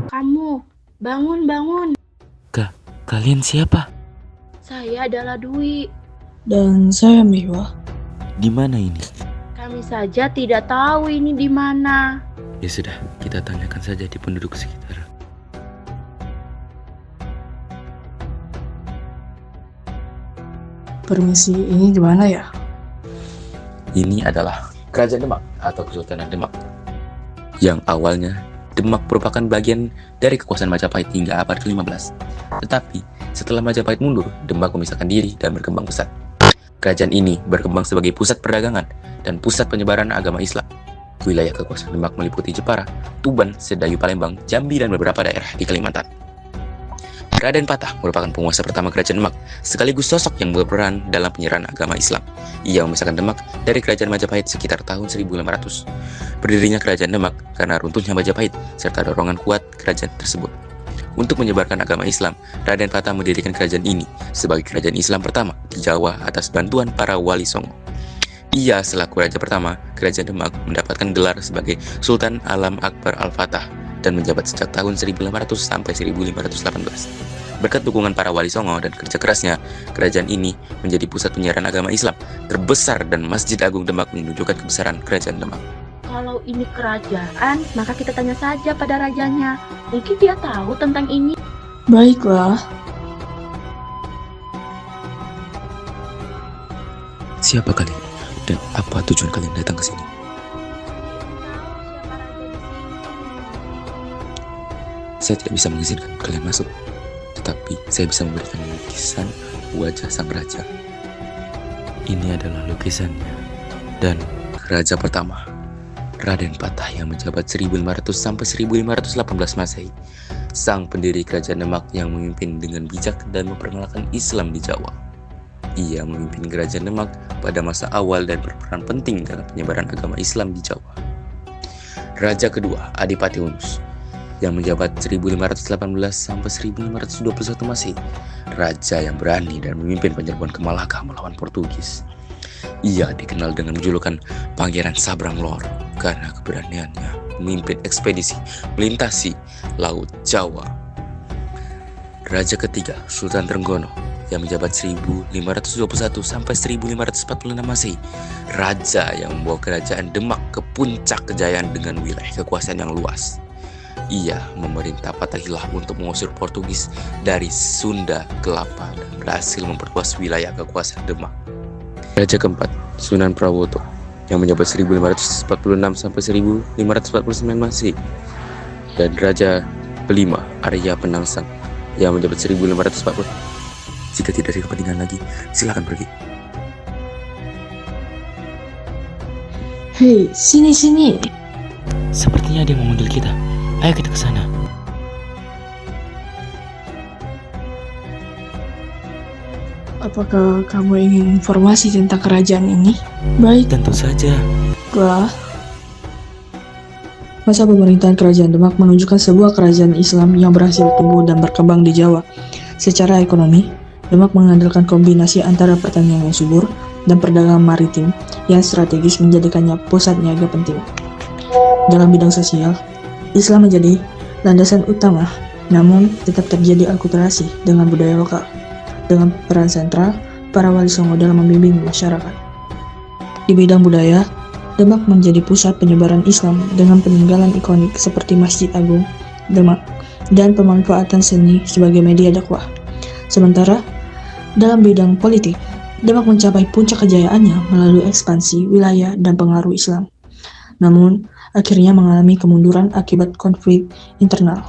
Kamu, bangun. Kalian siapa? Saya adalah Dwi. Dan saya Miwa. Di mana ini? Kami saja tidak tahu ini di mana. Ya sudah, kita tanyakan saja di penduduk sekitar. Permisi, ini di mana ya? Ini adalah Kerajaan Demak atau Kesultanan Demak. Yang awalnya Demak merupakan bagian dari kekuasaan Majapahit hingga abad ke-15. Tetapi setelah Majapahit mundur, Demak memisahkan diri dan berkembang pesat. Kerajaan ini berkembang sebagai pusat perdagangan dan pusat penyebaran agama Islam. Wilayah kekuasaan Demak meliputi Jepara, Tuban, Sedayu Palembang, Jambi, dan beberapa daerah di Kalimantan. Raden Patah merupakan penguasa pertama Kerajaan Demak, sekaligus sosok yang berperan dalam penyerahan agama Islam. Ia memisahkan Demak dari Kerajaan Majapahit sekitar tahun 1500. Berdirinya Kerajaan Demak karena runtuhnya Majapahit, serta dorongan kuat kerajaan tersebut. Untuk menyebarkan agama Islam, Raden Patah mendirikan kerajaan ini sebagai kerajaan Islam pertama di Jawa atas bantuan para wali songo. Ia selaku raja pertama, Kerajaan Demak mendapatkan gelar sebagai Sultan Alam Akbar Al-Fatah dan menjabat sejak tahun 1500 sampai 1518. Berkat dukungan para wali songo dan kerja kerasnya, kerajaan ini menjadi pusat penyiaran agama Islam terbesar dan Masjid Agung Demak menunjukkan kebesaran Kerajaan Demak. Kalau ini kerajaan, maka kita tanya saja pada rajanya. Mungkin dia tahu tentang ini. Baiklah. Siapa kalian? Dan apa tujuan kalian datang ke sini? Saya tidak bisa mengizinkan kalian masuk, tetapi saya bisa memberikan lukisan wajah sang raja. Ini adalah lukisannya. Dan raja pertama, Raden Patah yang menjabat 1500 sampai 1518 Masehi. Sang pendiri Kerajaan Demak yang memimpin dengan bijak dan memperkenalkan Islam di Jawa. Ia memimpin Kerajaan Demak pada masa awal dan berperan penting dalam penyebaran agama Islam di Jawa. Raja kedua, Adipati Unus, yang menjabat 1518 sampai 1521 Masehi. Raja yang berani dan memimpin penyerbuan ke Malaka melawan Portugis. Ia dikenal dengan julukan Pangeran Sabrang Lor karena keberaniannya memimpin ekspedisi melintasi Laut Jawa. Raja ketiga, Sultan Trenggono, yang menjabat 1521 sampai 1546 Masehi. Raja yang membawa Kerajaan Demak ke puncak kejayaan dengan wilayah kekuasaan yang luas. Ia memerintah Fatahillah untuk mengusir Portugis dari Sunda ke Lapa dan berhasil memperluas wilayah kekuasaan Demak. Raja keempat, Sunan Prawoto, yang menjabat 1546 sampai 1549 Masehi. Dan Raja kelima, Arya Penangsang, yang menjabat 1540. Jika tidak ada kepentingan lagi, silakan pergi. Hei, sini. Sepertinya dia memanggil kita. Ayo kita ke sana. Apakah kamu ingin informasi tentang kerajaan ini? Baik, Tentu saja. Wah. Masa pemerintahan Kerajaan Demak menunjukkan sebuah kerajaan Islam yang berhasil tumbuh dan berkembang di Jawa. Secara ekonomi, Demak mengandalkan kombinasi antara pertanian yang subur dan perdagangan maritim yang strategis menjadikannya pusat niaga penting. Dalam bidang sosial, Islam menjadi landasan utama, namun tetap terjadi akulturasi dengan budaya lokal, dengan peran sentral para wali songo dalam membimbing masyarakat. Di bidang budaya, Demak menjadi pusat penyebaran Islam dengan peninggalan ikonik seperti Masjid Agung Demak dan pemanfaatan seni sebagai media dakwah. Sementara, dalam bidang politik, Demak mencapai puncak kejayaannya melalui ekspansi wilayah dan pengaruh Islam. Namun, akhirnya mengalami kemunduran akibat konflik internal.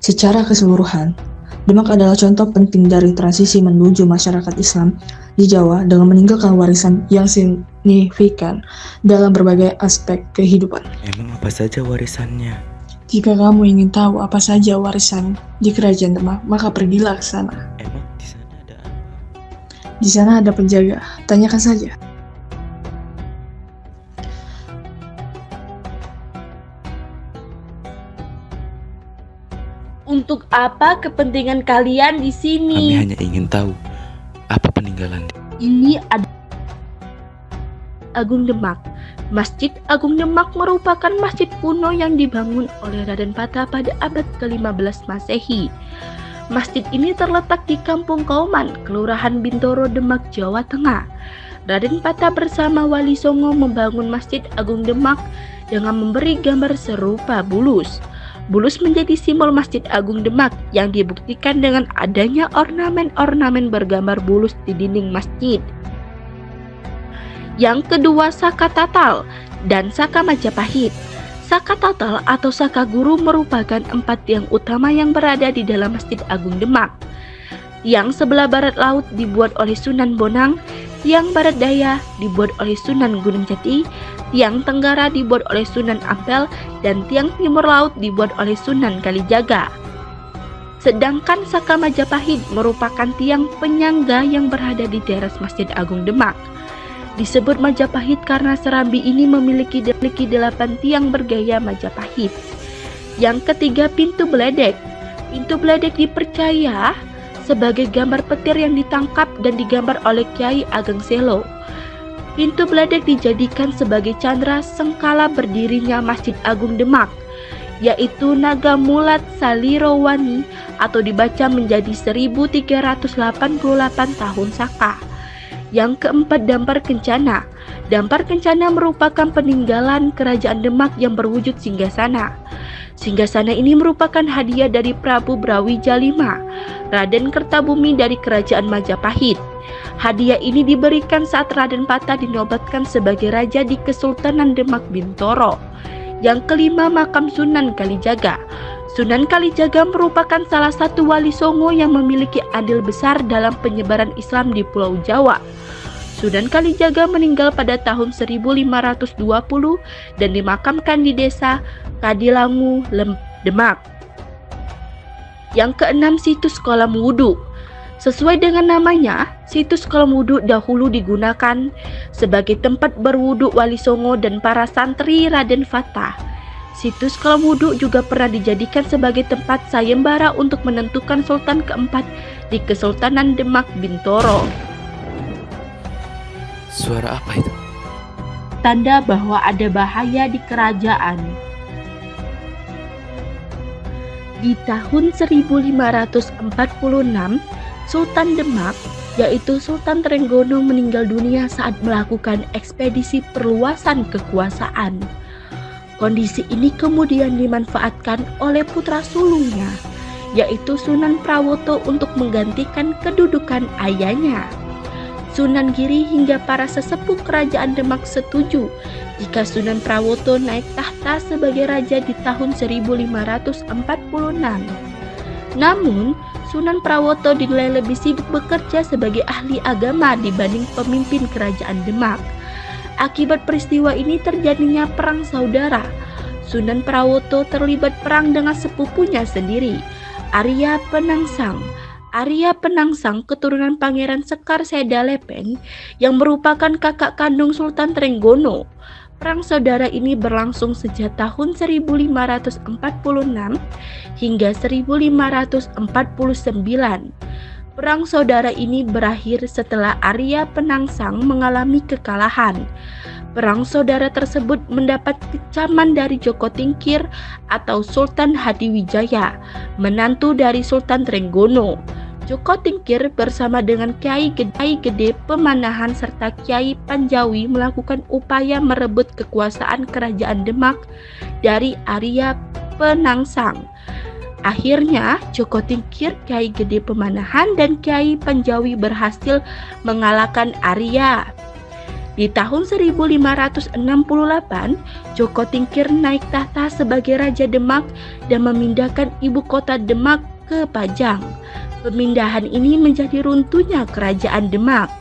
Secara keseluruhan, Demak adalah contoh penting dari transisi menuju masyarakat Islam di Jawa dengan meninggalkan warisan yang signifikan dalam berbagai aspek kehidupan. Emang apa saja warisannya? Jika kamu ingin tahu apa saja warisan di Kerajaan Demak, maka pergilah ke sana. Emang di sana ada apa? Di sana ada penjaga, tanyakan saja. Untuk apa kepentingan kalian di Kami sini? hanya ingin tahu apa peninggalan. Ini ada Agung Demak, Masjid Agung Demak merupakan masjid kuno yang dibangun oleh Raden Patah pada abad ke-15 Masehi. Masjid ini terletak di Kampung Kauman, Kelurahan Bintoro, Demak, Jawa Tengah. Raden Patah bersama Wali Songo membangun Masjid Agung Demak dengan memberi gambar serupa bulus. Bulus menjadi simbol Masjid Agung Demak yang dibuktikan dengan adanya ornamen-ornamen bergambar bulus di dinding masjid. Yang kedua, Saka Tatal dan Saka Majapahit. Saka Tatal atau Saka Guru merupakan 4 tiang utama yang berada di dalam Masjid Agung Demak. Tiang sebelah barat laut dibuat oleh Sunan Bonang, tiang barat daya dibuat oleh Sunan Gunung Jati, tiang tenggara dibuat oleh Sunan Ampel, dan tiang timur laut dibuat oleh Sunan Kalijaga. Sedangkan Saka Majapahit merupakan tiang penyangga yang berada di teras Masjid Agung Demak. Disebut Majapahit karena serambi ini memiliki 8 tiang bergaya Majapahit. Yang ketiga, pintu beledek. Pintu beledek dipercaya sebagai gambar petir yang ditangkap dan digambar oleh Kiai Ageng Selo. Pintu beledek dijadikan sebagai candra sengkala berdirinya Masjid Agung Demak, yaitu Naga Mulat Salirowani atau dibaca menjadi 1388 tahun Saka. Yang keempat, Dampar Kencana. Dampar Kencana merupakan peninggalan Kerajaan Demak yang berwujud singgasana. Singgasana ini merupakan hadiah dari Prabu Brawijaya V, Raden Kertabumi dari Kerajaan Majapahit. Hadiah ini diberikan saat Raden Patah dinobatkan sebagai raja di Kesultanan Demak Bintoro. Yang kelima, makam Sunan Kalijaga. Sunan Kalijaga merupakan salah satu wali Songo yang memiliki andil besar dalam penyebaran Islam di Pulau Jawa. Sunan Kalijaga meninggal pada tahun 1520 dan dimakamkan di desa Kadilangu, Demak. Yang keenam, situs kolam wudhu. Sesuai dengan namanya, situs kolam wudhu dahulu digunakan sebagai tempat berwudhu Wali Songo dan para santri Raden Patah. Situs kolam wudhu juga pernah dijadikan sebagai tempat sayembara untuk menentukan sultan keempat di Kesultanan Demak Bintoro. Suara apa itu? Tanda bahwa ada bahaya di kerajaan. Di tahun 1546, Sultan Demak, yaitu Sultan Trenggono, meninggal dunia saat melakukan ekspedisi perluasan kekuasaan. Kondisi ini kemudian dimanfaatkan oleh putra sulungnya, yaitu Sunan Prawoto untuk menggantikan kedudukan ayahnya. Sunan Giri hingga para sesepuh kerajaan Demak setuju jika Sunan Prawoto naik tahta sebagai raja di tahun 1546. Namun, Sunan Prawoto dinilai lebih sibuk bekerja sebagai ahli agama dibanding pemimpin kerajaan Demak. Akibat peristiwa ini terjadinya perang saudara. Sunan Prawoto terlibat perang dengan sepupunya sendiri, Arya Penangsang. Arya Penangsang keturunan Pangeran Sekar Sedalepen yang merupakan kakak kandung Sultan Trenggono. Perang saudara ini berlangsung sejak tahun 1546 hingga 1549. Perang saudara ini berakhir setelah Arya Penangsang mengalami kekalahan. Perang saudara tersebut mendapat kecaman dari Joko Tingkir atau Sultan Hadiwijaya, menantu dari Sultan Trenggono. Joko Tingkir bersama dengan Kiai Gede Pemanahan serta Kiai Panjawi melakukan upaya merebut kekuasaan kerajaan Demak dari Arya Penangsang. Akhirnya Joko Tingkir, Kiai Gede Pemanahan, dan Kiai Panjawi berhasil mengalahkan Arya. Di tahun 1568, Joko Tingkir naik tahta sebagai Raja Demak dan memindahkan ibu kota Demak ke Pajang. Pemindahan ini menjadi runtuhnya kerajaan Demak.